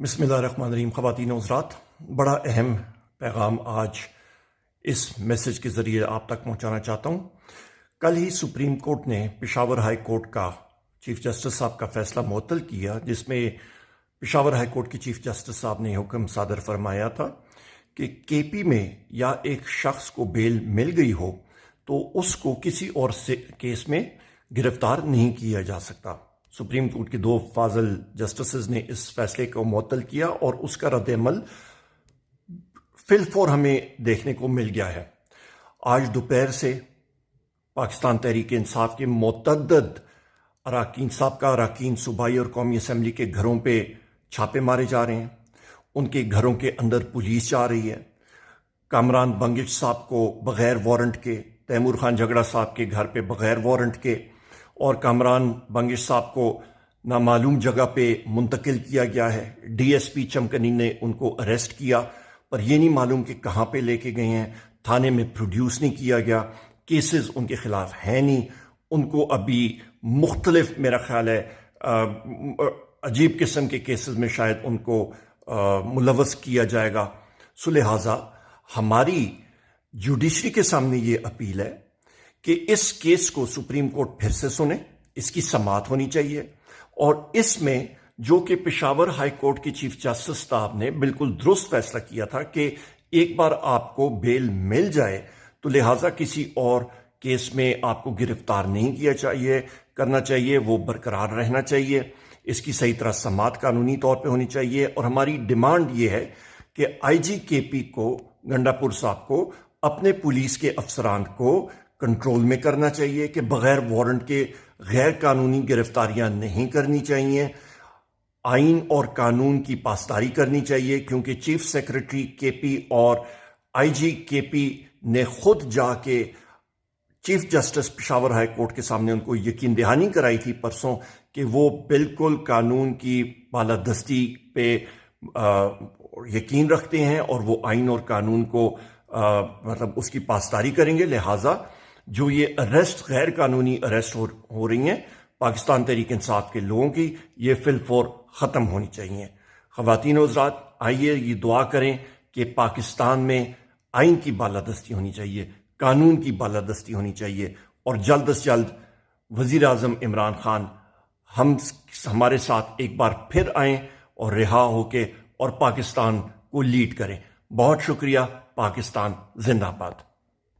بسم اللہ الرحمن الرحیم۔ خواتین و حضرات، بڑا اہم پیغام آج اس میسج کے ذریعے آپ تک پہنچانا چاہتا ہوں۔ کل ہی سپریم کورٹ نے پشاور ہائی کورٹ کا چیف جسٹس صاحب کا فیصلہ معطل کیا، جس میں پشاور ہائی کورٹ کے چیف جسٹس صاحب نے حکم صادر فرمایا تھا کہ کے پی میں یا ایک شخص کو بیل مل گئی ہو تو اس کو کسی اور کیس میں گرفتار نہیں کیا جا سکتا۔ سپریم کورٹ کے دو فاضل جسٹسز نے اس فیصلے کو معطل کیا اور اس کا رد عمل فی الفور ہمیں دیکھنے کو مل گیا ہے۔ آج دوپہر سے پاکستان تحریک انصاف کے متعدد سابقہ اراکین صوبائی اور قومی اسمبلی کے گھروں پہ چھاپے مارے جا رہے ہیں۔ ان کے گھروں کے اندر پولیس جا رہی ہے۔ کامران بنگش صاحب کو بغیر وارنٹ کے، تیمور خان جھگڑا صاحب کے گھر پہ بغیر وارنٹ کے، اور کامران بنگش صاحب کو نامعلوم جگہ پہ منتقل کیا گیا ہے۔ ڈی ایس پی چمکنی نے ان کو اریسٹ کیا، پر یہ نہیں معلوم کہ کہاں پہ لے کے گئے ہیں۔ تھانے میں پروڈیوس نہیں کیا گیا، کیسز ان کے خلاف ہیں نہیں۔ ان کو ابھی مختلف، میرا خیال ہے عجیب قسم کے کیسز میں شاید ان کو ملوث کیا جائے گا۔ سو لہٰذا ہماری جوڈیشری کے سامنے یہ اپیل ہے کہ اس کیس کو سپریم کورٹ پھر سے سنے، اس کی سماعت ہونی چاہیے، اور اس میں جو کہ پشاور ہائی کورٹ کے چیف جسٹس صاحب نے بالکل درست فیصلہ کیا تھا کہ ایک بار آپ کو بیل مل جائے تو لہٰذا کسی اور کیس میں آپ کو گرفتار نہیں کرنا چاہیے، وہ برقرار رہنا چاہیے۔ اس کی صحیح طرح سماعت قانونی طور پہ ہونی چاہیے، اور ہماری ڈیمانڈ یہ ہے کہ آئی جی کے پی کو، گنڈا پور صاحب کو، اپنے پولیس کے افسران کو کنٹرول میں کرنا چاہیے کہ بغیر وارنٹ کے غیر قانونی گرفتاریاں نہیں کرنی چاہیے۔ آئین اور قانون کی پاسداری کرنی چاہیے، کیونکہ چیف سیکرٹری کے پی اور آئی جی کے پی نے خود جا کے chief justice Peshawar high court کے سامنے ان کو یقین دہانی کرائی تھی پرسوں کہ وہ بالکل قانون کی بالادستی پہ یقین رکھتے ہیں اور وہ آئین اور قانون کو اس کی پاسداری کریں گے۔ لہٰذا جو یہ اریسٹ، غیر قانونی اریسٹ ہو رہی ہیں پاکستان تحریک انصاف کے لوگوں کی، یہ فی الفور ختم ہونی چاہیے۔ خواتین و حضرات، آئیے یہ دعا کریں کہ پاکستان میں آئین کی بالادستی ہونی چاہیے، قانون کی بالادستی ہونی چاہیے، اور جلد از جلد وزیر اعظم عمران خان ہمارے ساتھ ایک بار پھر آئیں اور رہا ہو کے اور پاکستان کو لیڈ کریں۔ بہت شکریہ۔ پاکستان زندہ باد۔